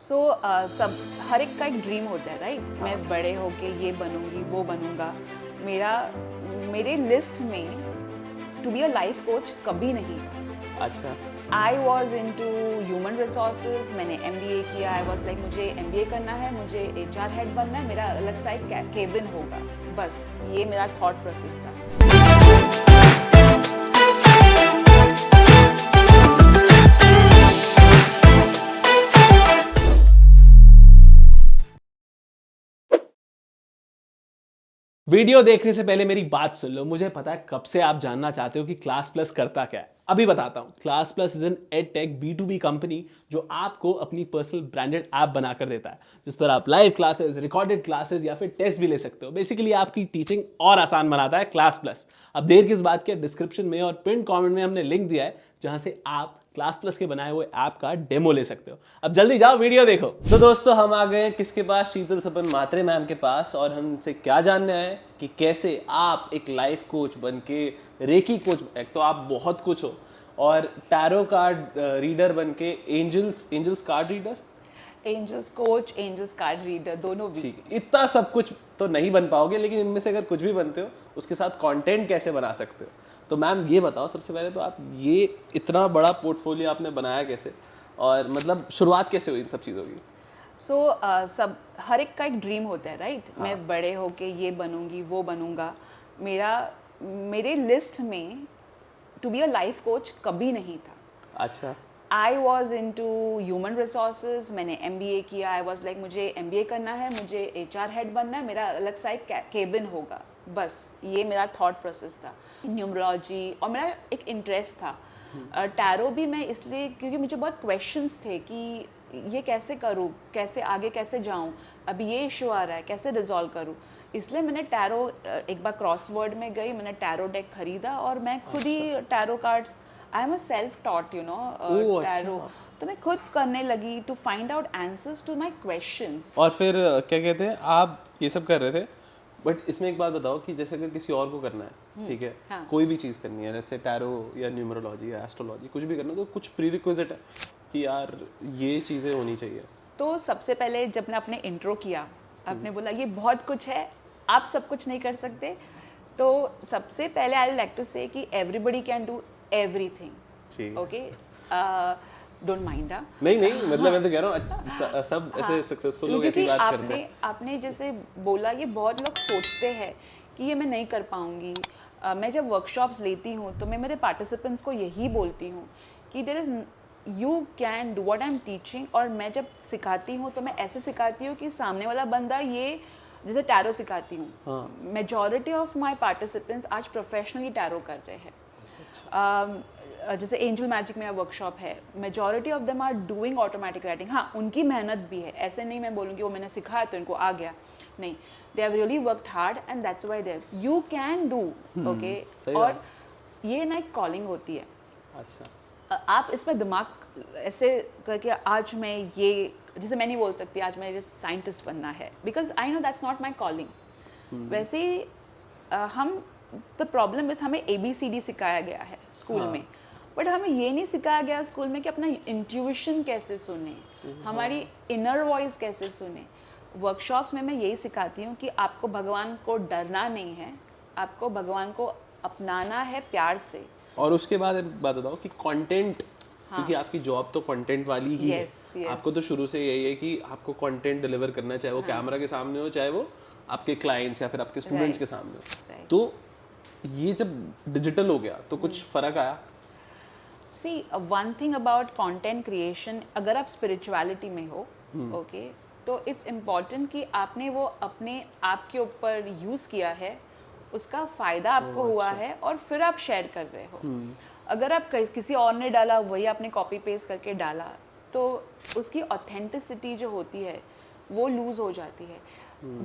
सब हर एक का एक ड्रीम होता है, राइट? मैं बड़े होके ये बनूंगी, वो बनूंगा। मेरा मेरे लिस्ट में to be a life coach कभी नहीं था। अच्छा। I was into human resources, मैंने MBA किया। आई वॉज लाइक मुझे MBA करना है, मुझे HR हेड बनना है, मेरा अलग सा एक केबिन होगा, बस ये मेरा थॉट प्रोसेस था। वीडियो देखने से पहले मेरी बात सुन लो। मुझे पता है कब से आप जानना चाहते हो कि क्लास प्लस करता क्या है। अभी बताता हूँ। Class plus is an edtech B2B company जो आपको अपनी पर्सनल ब्रांडेड ऐप बनाकर देता है, जिस पर आप लाइव क्लासेस, रिकॉर्डेड क्लासेस या फिर टेस्ट भी ले सकते हो। बेसिकली आपकी टीचिंग और आसान बनाता है क्लास प्लस। अब देर किस बात की, डिस्क्रिप्शन में और पिन कमेंट में हमने लिंक दिया है जहां से आप क्लास प्लस के बनाए हुए ऐप का डेमो ले सकते हो। अब जल्दी जाओ, वीडियो देखो। तो दोस्तों, हम आ गए हैं किसके पास? शीतल सपन मात्रे मैम के पास। और हम उनसे क्या जानने आए कि कैसे आप एक लाइफ कोच बन के, रेकी कोच, एक तो आप बहुत कुछ हो, और टैरो कार्ड रीडर बन के, angels card reader, angels coach, angels card reader, दोनों भी। ठीक है। इतना सब कुछ तो नहीं बन पाओगे, लेकिन इनमें से अगर कुछ भी बनते हो उसके साथ कंटेंट कैसे बना सकते हो। तो मैम ये बताओ, सबसे पहले तो आप ये इतना बड़ा पोर्टफोलियो आपने बनाया कैसे, और मतलब शुरुआत कैसे हुई इन सब चीज़ों की? सब हर एक का एक ड्रीम होता है, राइट? मैं बड़े होके ये बनूंगी, वो बनूंगा। मेरे लिस्ट में to be a life coach कभी नहीं था। अच्छा। I was into human resources, मैंने MBA किया। आई वॉज लाइक मुझे MBA करना है, मुझे HR हेड बनना है, मेरा अलग सा एक केबिन होगा, बस ये मेरा थॉट प्रोसेस था। न्यूमरोलॉजी और मेरा एक इंटरेस्ट था। टैरो भी मैं इसलिए क्योंकि मुझे बहुत क्वेश्चंस थे कि ये कैसे करूँ, कैसे आगे कैसे जाऊँ, अभी ये इशू आ रहा है, कैसे रिजॉल्व करूँ। इसलिए मैंने टैरो एक बार क्रॉसवर्ड में गई, मैंने टैरो डेक खरीदा और मैं खुद ही tarot cards, I am a self taught oh tarot, अच्छा। तो मैं खुद करने लगी to find out answers to my questions. और फिर क्या कहते हैं, आप ये सब कर रहे थे, बट इसमें एक बात बताओ कि जैसे अगर किसी और को करना है, ठीक है, हाँ। कोई भी चीज़ करनी है, जैसे टैरो या न्यूमरोलॉजी या एस्ट्रोलॉजी, कुछ भी करना है, तो कुछ प्रीरिक्विजिट है कि यार ये चीज़ें होनी चाहिए। तो सबसे पहले जब मैं अपने इंट्रो किया, आपने बोला ये बहुत कुछ है, आप सब कुछ नहीं कर सकते। तो सबसे पहले आई लाइक टू से कि एवरीबडी कैन डू एवरीथिंग, ठीक। ओके? Don't mind. नहीं नहीं, मतलब मैं तो कह रहा हूँ सब ऐसे सक्सेसफुल लोग ऐसी क्योंकि बात करते आपने हैं। आपने जैसे बोला, ये बहुत लोग सोचते हैं कि ये मैं नहीं कर पाऊंगी। मैं जब वर्कशॉप्स लेती हूँ तो मैं मेरे पार्टिसिपेंट्स को यही बोलती हूँ कि there is, you can do what I am teaching. और मैं जब सिखाती हूँ तो मैं ऐसे सिखाती हूँ कि सामने वाला बंदा, ये जैसे टैरो सिखाती हूँ, मेजॉरिटी ऑफ माई पार्टिसिपेंट्स आज प्रोफेशनली टैरो कर रहे हैं। जैसे एंजल मैजिक में वर्कशॉप है, majority of them are doing automatic writing. हाँ, उनकी मेहनत भी है, ऐसे नहीं मैं बोलूँगी वो मैंने सिखाया तो इनको आ गया, नहीं, they have really worked hard and that's why they, you can do, okay. सही और बात। ये ना एक कॉलिंग होती है। अच्छा। आप इसमें दिमाग ऐसे करके आज मैं ये, जैसे मैं नहीं बोल सकती आज मैं साइंटिस्ट बनना है, because I know that's not my calling. वैसे ही हम, द प्रॉब्लम इज हमें ABCD सिखाया गया है स्कूल में, बट हमें ये नहीं सिखाया गया स्कूल में कि अपना इंट्यूशन कैसे सुने, हमारी इनर वॉइस कैसे सुने। वर्कशॉप्स में मैं यही सिखाती हूँ कि आपको भगवान को डरना नहीं है, आपको भगवान को अपनाना है प्यार से। और उसके बाद एक बात बताओ कि कंटेंट, क्योंकि आपकी जॉब तो कंटेंट वाली ही है। Yes, yes. आपको तो शुरू से यही है कि आपको कंटेंट डिलीवर करना है, चाहे वो कैमरा के सामने हो, चाहे वो आपके क्लाइंट्स या फिर आपके स्टूडेंट्स के सामने हो। Right. तो ये जब डिजिटल हो गया तो कुछ फर्क आया? See, one thing about content creation, अगर आप स्पिरिचुअलिटी में हो, ओके, तो इट्स इम्पॉर्टेंट कि आपने वो अपने आप के ऊपर यूज़ किया है, उसका फ़ायदा आपको हुआ है और फिर आप शेयर कर रहे हो। अगर आप किसी और ने डाला, वही आपने कॉपी पेस्ट करके डाला, तो उसकी ऑथेंटिसिटी जो होती है वो लूज़ हो जाती है।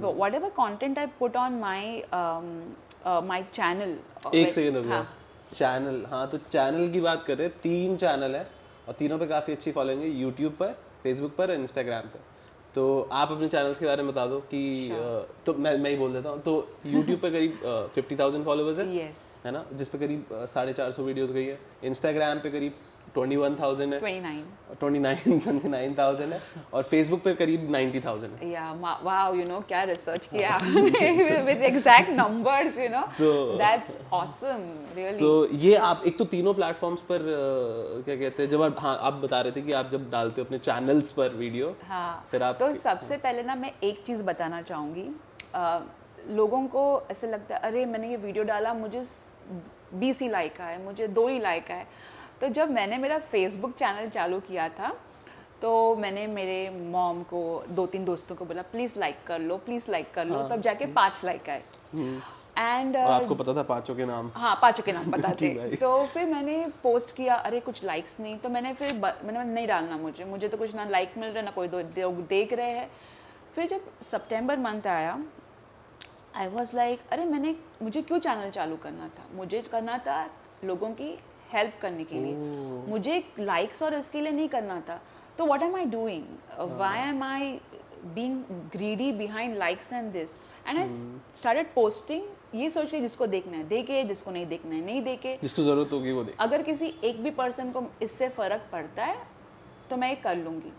What ever content I put on my channel. एक सेकंड रुक जाओ। चैनल, हाँ, तो चैनल की बात कर रहे हैं। 3 चैनल है और तीनों पे काफ़ी अच्छी फॉलोइंग है, यूट्यूब पर, फेसबुक पर और इंस्टाग्राम पर। तो आप अपने चैनल्स के बारे में बता दो कि तो मैं ही बोल देता हूँ। तो यूट्यूब पे करीब 50,000 फॉलोअर्स है, Yes. है ना, जिस पे करीब 450 वीडियोस गई है। इंस्टाग्राम पे करीब 21,000 है, 29,000 है, और फेसबुक पे करीब 90,000 है। या वाओ, यू नो क्या रिसर्च किया आपने with exact numbers, you know, that's awesome really. तो ये आप एक तो तीनों प्लेटफॉर्म्स पर क्या कहते हैं, जब आप, हाँ आप बता रहे थे कि आप जब डालते हो अपने चैनल्स पर वीडियो, हाँ, फिर आप तो सबसे पहले ना मैं एक चीज़ बताना चाहूँगी। लोगों को ऐसे लगता है अरे मैंने ये वीडियो डाला, मुझे 20 ही लाइक आए, मुझे 2 ही लाइक आए। तो जब मैंने मेरा फेसबुक चैनल चालू किया था तो मैंने मेरे मॉम को, 2-3 दोस्तों को बोला प्लीज़ लाइक कर लो, प्लीज़ लाइक कर लो, हाँ, तब जाके 5 लाइक आए। एंड आपको पता था पांचों के नाम? हाँ, 5 के नाम पता ठीक थे। भाई। तो फिर मैंने पोस्ट किया, अरे कुछ लाइक्स नहीं, तो मैंने फिर मैंने नहीं डालना, मुझे तो कुछ ना लाइक मिल रहा है ना कोई लोग देख रहे हैं। फिर जब सितंबर मंथ आया, आई वॉज लाइक अरे मुझे क्यों चैनल चालू करना था, मुझे करना था लोगों की हेल्प करने के लिए, मुझे लाइक्स और इसके लिए नहीं करना था। तो what am I doing, why am I being greedy behind likes and this, and I started posting ये सोच के जिसको देखना है देखे, जिसको नहीं देखना है नहीं देखे, जिसको जरूरत होगी वो देखे। अगर किसी एक भी पर्सन को इससे फ़र्क पड़ता है तो मैं कर लूँगी।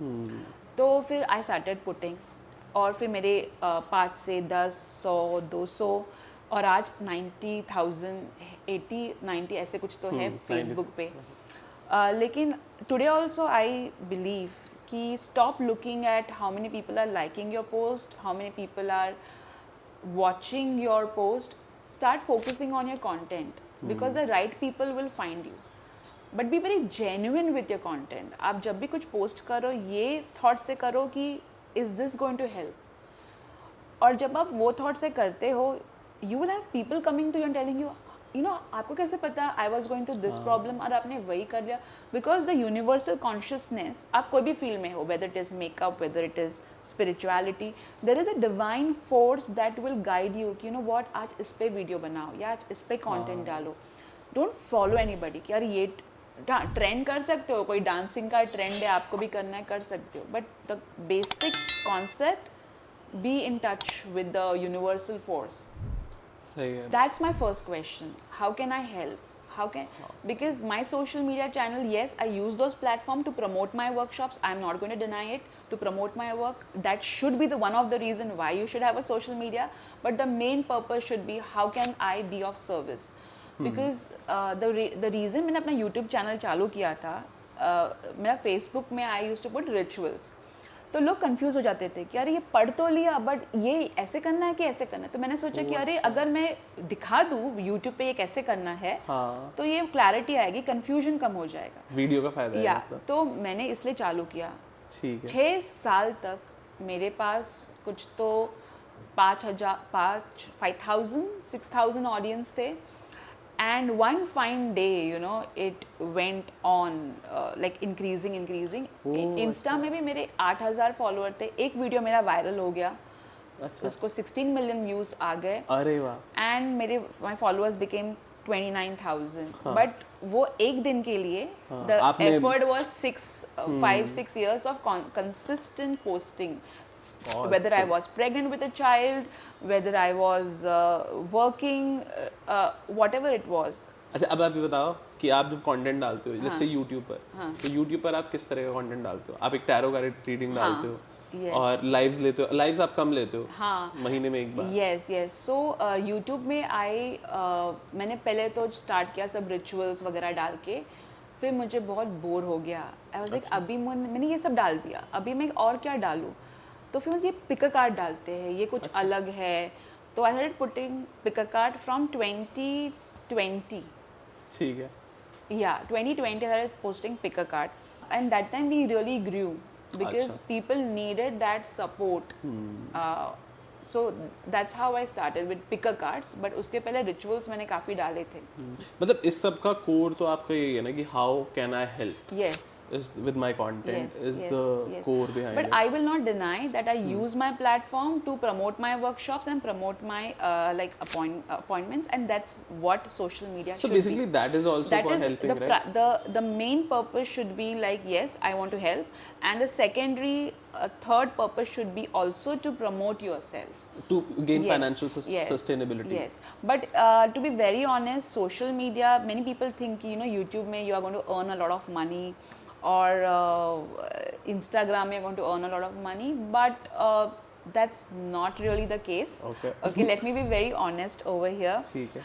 तो फिर आई स्टार्टेड पुटिंग, और फिर मेरे 5 से 10, 100, 200 और आज 90,000, 80, 90 ऐसे कुछ तो है फेसबुक पे। लेकिन टुडे ऑल्सो आई बिलीव कि stop looking at how many people are liking your post, how many people are watching your post, start focusing on your content because the right people will find you, but be very genuine with your content. आप जब भी कुछ post करो ये thought से करो कि is this going to help, और जब आप वो थॉट से करते हो you will have people coming to you and telling you, you know, आपको कैसे पता I was going to this problem, और आपने वही कर लिया। because the universal consciousness, आप कोई भी फील्ड में हो, whether it is makeup, whether it is spirituality, there is a divine force that will guide you कि you know what, आज इस पे वीडियो बनाओ या आज इस पे कंटेंट डालो। डोंट फॉलो एनीबडी कि यार ये ट्रेंड कर सकते हो, कोई डांसिंग का ट्रेंड है आपको भी करना है कर सकते हो, but the basic concept, be in touch with the universal force. सही है। That's my first question. How can I help? How can, because my social media channel, yes, I use those platforms to promote my workshops. I'm not going to deny it, to promote my work. That should be the one of the reason why you should have a social media. But the main purpose should be how can I be of service? Because the reason मैंने अपना YouTube channel चालू किया था, मेरा Facebook में I used to put rituals. तो लोग confuse हो जाते थे कि अरे ये पढ़ तो लिया बट ये ऐसे करना है कि ऐसे करना है। तो मैंने सोचा कि अरे अगर मैं दिखा दूँ यूट्यूब पे ये कैसे करना है, हाँ, तो ये क्लैरिटी आएगी, कंफ्यूजन कम हो जाएगा, वीडियो का फायदा है या मतलब। तो मैंने इसलिए चालू किया। ठीक है। 6 साल तक मेरे पास कुछ तो 5,000 6,000 ऑडियंस थे, and one fine day, you know, it went on like increasing. Insta में भी मेरे 8,000 फॉलोअर थे, एक वीडियो मेरा वायरल हो गया, उसको 16 मिलियन व्यूज आ गए, अरे वाह, and my followers became 29,000। But वो एक दिन के लिए the effort was 5-6 years of consistent posting. Whether I was pregnant with a child, whether I was working, whatever it was. अच्छा अब आप ये बताओ कि आप जब कंटेंट डालते हो, लेट्स से यूट्यूब पर, तो यूट्यूब पर आप किस तरह का कंटेंट डालते हो? आप एक टैरो का रीडिंग डालते हो, yes. और लाइव्स लेते हो, लाइव्स आप कम लेते हो, हाँ, महीने में एक बार। yes. So यूट्यूब में मैंने पहले तो स्टार्ट किया सब रिचुअल्स वगैरह डाल के, फिर मुझे बहुत बोर हो गया। आई वाज लाइक अभी मैंने ये सब डाल दिया, अभी मैं और क्या डालूँ? तो फिर मुझे पिक अ कार्ड डालते हैं, ये कुछ अलग है, तो I started putting pick a card from 2020। ठीक है। Yeah, 2020 I started posting pick a card, and that time we really grew because अच्छा। people needed that support. So that's how I started with pick a cards, but उसके पहले rituals मैंने काफ़ी डाले थे। मतलब इस सब का कोर तो आपका यही है ना कि how can I help Yes. is with my content is the core behind But it. I will not deny that I use my platform to promote my workshops and promote my like appointments, and that's what social media So should basically be. that is also That for is helping, right? the main purpose should be like, yes, I want to help, and the secondary a third purpose should be also to promote yourself. To gain Yes, financial yes, sustainability. Yes, but to be very honest, social media, many people think, you know, YouTube mein you are going to earn a lot of money, or Instagram you're going to earn a lot of money, but that's not really the case. Okay. Okay, let me be very honest over here. ठीक है.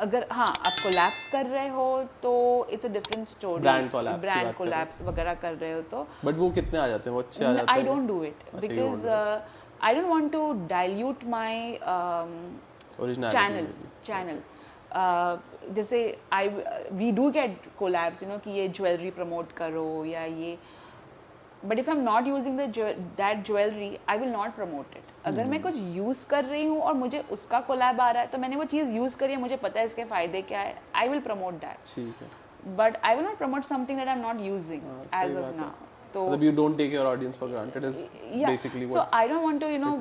अगर हाँ आप collapse कर रहे हो तो it's a different story. Brand collabs की बात ब्रांड कर रहे हो. कोलैप्स वगैरह कर रहे हो तो बट वो कितने आ जाते हैं? वो अच्छे आ जाते हैं? I don't do it अच्छा, you because don't I don't want to dilute my Originality channel. जैसे we do get collabs, you know, कि ये ज्वेलरी प्रमोट करो या ये, but if I am not using that jewellery I will not promote it. अगर मैं कुछ use कर रही हूँ और मुझे उसका कोलैब आ रहा है तो मैंने वो चीज़ यूज़ करी है, मुझे पता है इसके फ़ायदे क्या है, आई विल प्रमोट दैट. ठीक है. But I will not promote something that I am not using सही एज बात ऑफ है. नाउ. तो मतलब you don't take your audience for granted is basically so what I don't want to, you know,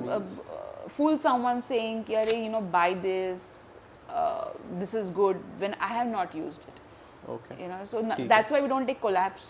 fool someone saying कि अरे, you know, buy this, this is good when I have not used it. okay. You know, so ठीक है. that's why we don't take collabs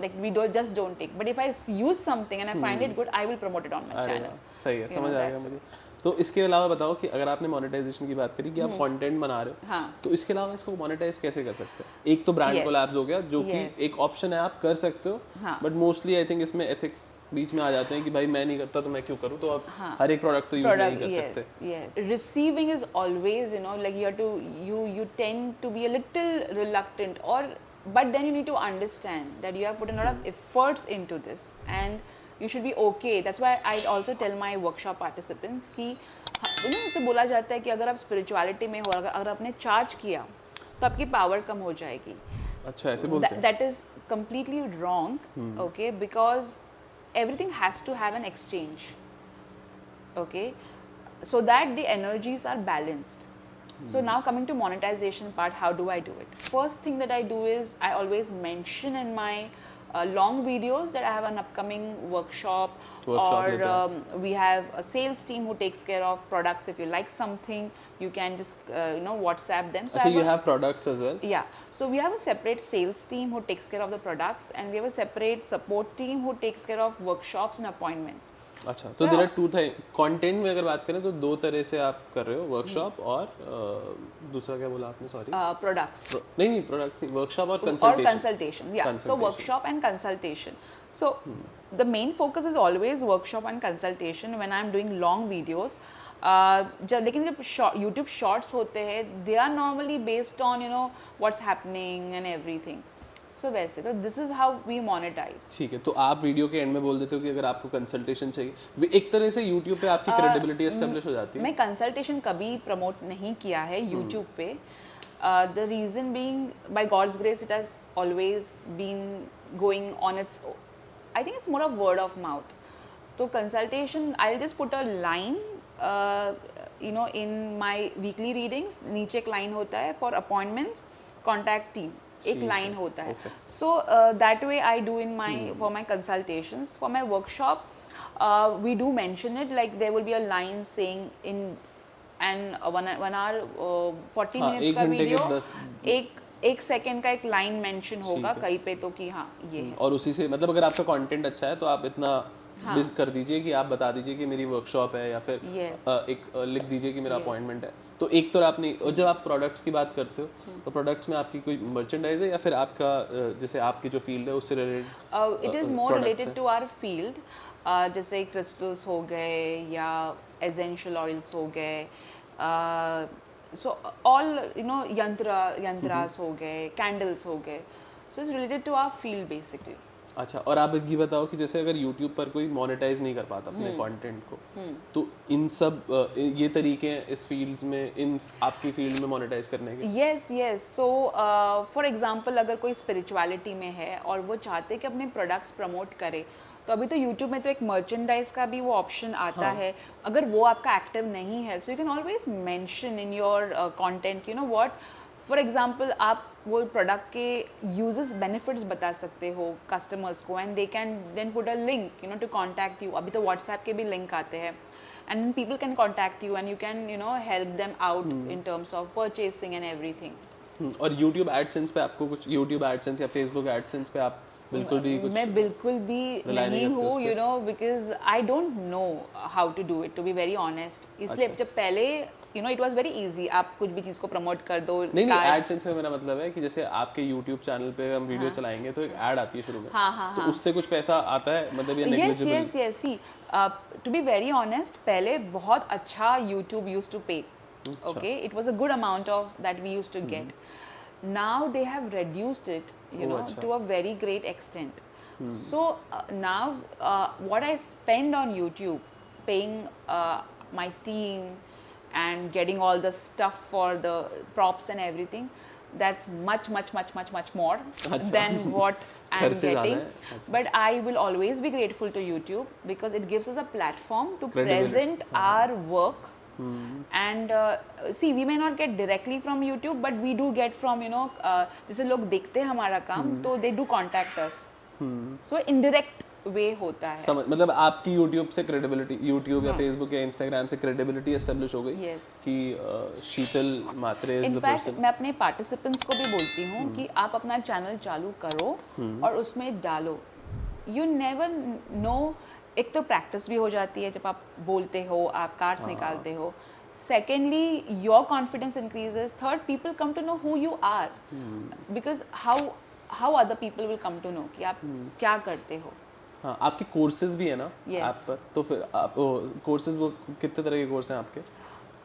like we just don't take, but if I use something and I find it good, I will promote it on my अरे channel. वाह, सही है, You समझ know, आ गया that's मुझे. तो इसके अलावा बताओ कि अगर आपने मोनेटाइजेशन की बात करी कि आप कंटेंट बना रहे हो, हाँ. तो इसके अलावा इसको मोनेटाइज कैसे कर सकते हैं? एक तो ब्रांड Yes. कोलैब्स हो गया जो कि Yes. एक ऑप्शन है, आप कर सकते हो, हाँ. बट मोस्टली आई थिंक इसमें एथिक्स बीच में आ जाते हैं कि भाई मैं नहीं करता तो मैं क्यों करूँ, तो आप हाँ. हर एक प्रोडक्ट तो यूज नहीं कर yes, सकते. yes. Receiving is always, you know, like you have to, you tend to be a little reluctant, or but then you need to understand that you have put a lot of efforts into this and you should be okay. That's why I also tell my workshop participants कि you know, इससे बोला जाता है कि अगर आप spirituality में हो, अगर आपने चार्ज किया तो आपकी पावर कम हो जाएगी. अच्छा, ऐसे बोलते हैं? That is completely wrong, okay, because everything has to have an exchange, okay, so that the energies are balanced. So now coming to monetization part, how do I do it? First thing that I do is I always mention in my long videos that I have an upcoming workshop लेते or हैं. we have a sales team who takes care of products. If you like something, you can just you know, WhatsApp them. So I अच्छा, have you a- have products as well? yeah, so we have a separate sales team who takes care of the products, and we have a separate support team who takes care of workshops and appointments. अच्छा, तो there are two thing. Content में अगर बात करें तो दो तरह से आप कर रहे हो, वर्कशॉप और दूसरा क्या बोला आपने? सॉरी. Products. नहीं, प्रोडक्ट, वर्कशॉप और Or consultation. consultation, yeah. So Consultation. workshop and consultation. So the main focus is always workshop and consultation when I'm doing long videos. लेकिन जब YouTube shorts होते हैं, they are normally based on, you know, what's happening and everything. So वैसे तो this is how we monetize. ठीक है, तो आप वीडियो के एंड में बोल देते हो कि अगर आपको कंसल्टेशन चाहिए, एक तरह से YouTube पे आपकी क्रेडिबिलिटी एस्टेब्लिश हो जाती है. मैं कंसल्टेशन कभी प्रमोट नहीं किया है यूट्यूब पे. The reason being by God's grace it has always been going on it's, I think it's more of word of mouth. तो consultation I will just put a line you know in my weekly readings, नीचे एक line होता है for appointments contact team, एक line होता है. So that way I do in my for my consultations. For my workshop we do mention it, like there will be a line saying in and 1 hour 40 हाँ, minutes एक का घंटे के video 10 एक second का एक लाइन मेंशन होगा कहीं पे तो कि हाँ ये है. और उसी से मतलब अगर आपका कंटेंट अच्छा है तो आप इतना कर दीजिए कि आप बता दीजिए कि मेरी वर्कशॉप है, या फिर Yes. एक लिख दीजिए कि मेरा अपॉइंटमेंट है. तो एक तो आपने, और जब आप प्रोडक्ट्स की बात करते हो तो प्रोडक्ट्स में आपकी कोई मर्चेंडाइज है या फिर आपका जैसे आपकी जो फील्ड है उससे related? It is more related to our field. जैसे क्रिस्टल्स हो गए या एसेंशियल ऑयल्स हो गए, so all you know yantras हो गए, कैंडल्स हो गए. So it's related to our field basically. अच्छा, और आप ये बताओ कि जैसे अगर YouTube पर कोई मोनेटाइज नहीं कर पाता अपने कंटेंट को, तो इन सब ये तरीके हैं इस फील्ड्स में, इन आपकी फील्ड में मोनेटाइज करने के? Yes yes. So for example अगर कोई स्पिरिचुअलिटी में है और वो चाहते कि अपने प्रोडक्ट्स प्रमोट करे, तो अभी तो YouTube में तो एक मर्चेंडाइज का भी वो ऑप्शन आता है. अगर वो आपका एक्टिव नहीं है, so you can always mention in your content, you know what, for example आप वो प्रोडक्ट के यूजेस बेनिफिट्स बता सकते हो कस्टमर्स को, and they can then put a link, you know, to contact you. अभी तो व्हाट्सएप के भी लिंक आते हैं, and people can contact you and you can, you know, help them out in terms of purchasing and everything. और YouTube AdSense पे आपको कुछ, YouTube एडसेंस या Facebook एडसेंस पे आप बिल्कुल भी कुछ मैं बिल्कुल भी rely नहीं नहीं करते उस हूँ, पे? You know, because I don't know how to do it, to be very honest. इसलिए अच्छा। जब पहले, you know, it was very easy, आप कुछ भी चीज़ को प्रमोट कर दो. नहीं नहीं, card- एडसेंस में मेरा मतलब है कि जैसे आपके यूट्यूब चैनल पे हम वीडियो चलाएंगे तो एक ऐड आती है शुरू में, हाँ हाँ तो हाँ. उससे कुछ पैसा आता है मतलब ये Yes, negligible? yes, yes. See, to be very honest, पहले बहुत अच्छा YouTube used to pay. अच्छा। Okay, it was a good amount of that we used to get. Now they have reduced it, you oh, know, अच्छा। to a very great extent. So now, what I spend on YouTube, paying my team and getting all the stuff for the props and everything, that's much more अच्छा। than what I'm खर्चे ज़्यादा getting. है, अच्छा। But I will always be grateful to YouTube because it gives us a platform to Credibility, present our work. And see, we may not get directly from YouTube, but we do get from, you know, जैसे लोग देखते हैं हमारा काम, तो they do contact us. So indirect way होता है. समझ, मतलब आपकी यूट्यूब से क्रेडिबिलिटी, यूट्यूब या फेसबुक या इंस्टाग्राम से क्रेडिबिलिटी एस्टेब्लिश हो गई Yes. कि शीतल मात्रे इज द इनफैक्ट पर्सन। मैं अपने पार्टिसिपेंट्स को भी बोलती हूँ कि आप अपना चैनल चालू करो और उसमें डालो. यू नेवर नो, एक तो प्रैक्टिस भी हो जाती है जब आप बोलते हो, आप कार्ड्स निकालते हो. Secondly, your confidence increases. Third, people come to know who you are, because how other people will come to know कि आप क्या करते हो. हाँ, आपके कोर्सेज भी है ना Yes. ऐप पर, तो फिर आप कोर्सेज वो कितने तरह के कोर्स हैं आपके?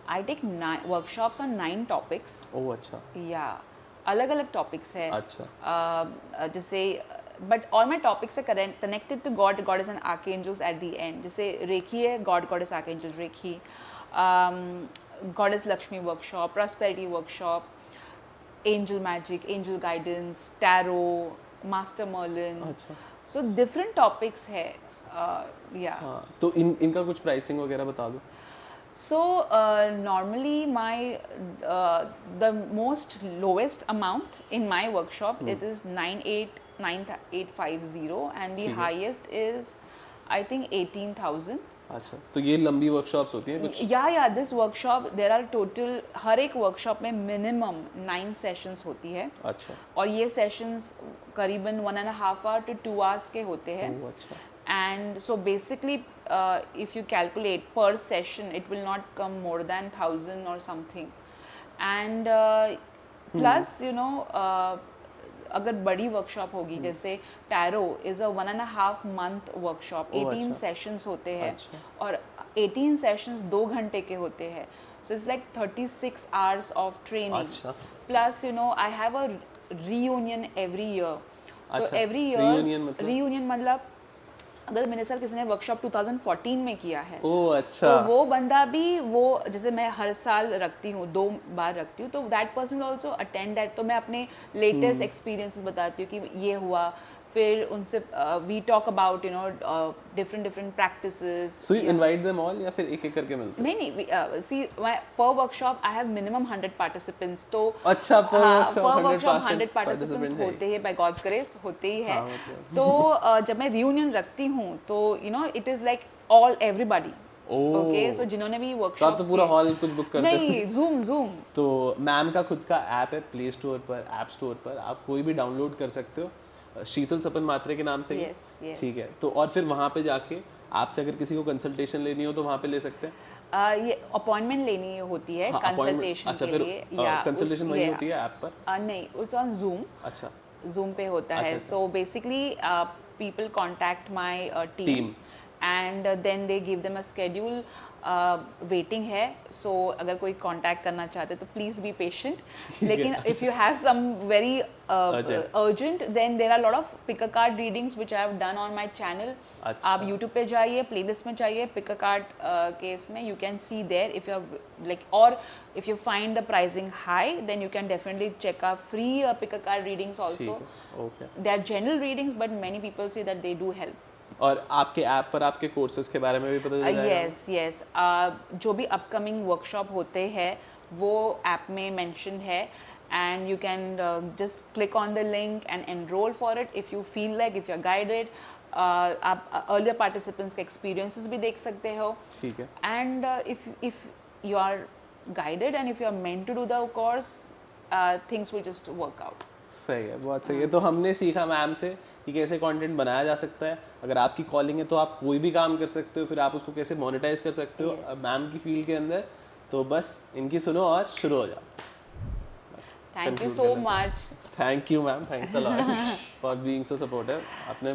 I take workshops on 9 topics. Oh अच्छा। या अलग अलग टॉपिक्स है. अच्छा। जैसे, बट ऑल माई टॉपिक्स है connected to God. God is an archangels at the end. जैसे रेखी है, God is archangel reiki. God is Lakshmi workshop, prosperity workshop, angel magic, angel guidance, tarot, master Merlin. अच्छा। So different topics है. या हाँ, तो इनका कुछ प्राइसिंग वगैरह बता दो. So normally the most lowest amount in my workshop it is 9850 and the ठीक है. highest is I think 18,000. अच्छा, तो ये लंबी वर्कशॉप्स होती हैं कुछ? Yeah, this workshop there are total, हर एक workshop में minimum 9 sessions होती है. अच्छा। और ये sessions करीबन 1.5 hour to 2 hours के होते हैं. ओह अच्छा। And so basically, if you calculate per session, it will not come more than 1,000 or something. And plus, you know, अगर बड़ी वर्कशॉप होगी, जैसे tarot is a 1.5 month workshop, 18 अच्छा। सेशंस होते हैं. अच्छा। और 18 सेशंस 2 घंटे के होते हैं. So it's like 36 hours of training. अच्छा। Plus, you know, I have a reunion every year. तो अच्छा, every year reunion मतलब अगर मेरे साथ किसी ने वर्कशॉप 2014 में किया है, ओह अच्छा। तो वो बंदा भी, वो जैसे मैं हर साल रखती हूँ, 2 बार रखती हूँ, तो that person also attend that. तो मैं अपने लेटेस्ट एक्सपीरियंसेस बताती हूँ कि ये हुआ. फिर उनसे we talk about, you know, different practices. So you invite them all या फिर एक एक करके मिलते हैं? नहीं, सी पर workshop I have minimum 100 participants. तो अच्छा, पर वर्कशॉप 100 100 पार्टिसिपेंट्स participant होते हैं, बाय गॉड्स ग्रेस होते ही है. हाँ, मतलब। तो जब मैं रियूनियन रखती हूँ तो you know it is like all everybody. Okay, so जिन्होंने भी तो आप वर्कशॉप तो पूरा हॉल कुछ बुक करते हैं? नहीं, जूम. तो मैम का खुद का ऐप है प्ले स्टोर पर, ऐप स्टोर पर, आप कोई भी डाउनलोड कर सकते हो, शीतल सपन मात्रे के नाम से ही. Yes. ठीक है, तो और फिर वहाँ पे जाके आपसे अगर किसी को कंसल्टेशन लेनी हो तो वहाँ पे ले सकते हैं? ये अपॉइंटमेंट लेनी होती है हाँ, appointment. कंसल्टेशन अच्छा, के फिर लिए. या कंसल्टेशन वही होती है ऐप पर? नहीं, इट्स ऑन जूम. अच्छा। Zoom पे होता है. अच्छा। So basically, people contact my team. Team. And then they give them a schedule. Waiting है, so अगर कोई contact करना चाहते तो please be patient. लेकिन if you have some very urgent, then there are a lot of pick a card readings which I have done on my channel. अच्छा। आप YouTube पे जाइए, playlist में जाइए, pick a card केस में you can see there if you are like, or if you find the pricing high, then you can definitely check our free pick a card readings also. ठीक है, okay. They are general readings, but many people say that they do help. और आपके app पर आपके courses के बारे में भी पता चल जाएगा? Yes. जो भी अपकमिंग वर्कशॉप होते हैं वो ऐप में मेंशन है. And you can just click on the link and enroll for it if you feel like, if you're guided. आप earlier participants के experiences भी देख सकते हो. ठीक है. And if you are guided and if you are meant to do the course, things will just work out. सही है, बहुत सही है। तो हमने सीखा मैम से कि कैसे कंटेंट बनाया जा सकता है। अगर आपकी कॉलिंग है तो आप कोई भी काम कर सकते हो, फिर आप उसको कैसे मोनेटाइज कर सकते हो मैम की फील्ड के अंदर। तो बस इनकी सुनो और शुरू हो जाओ। Thank you so much. Thank you ma'am, thanks a lot for being so supportive. आपने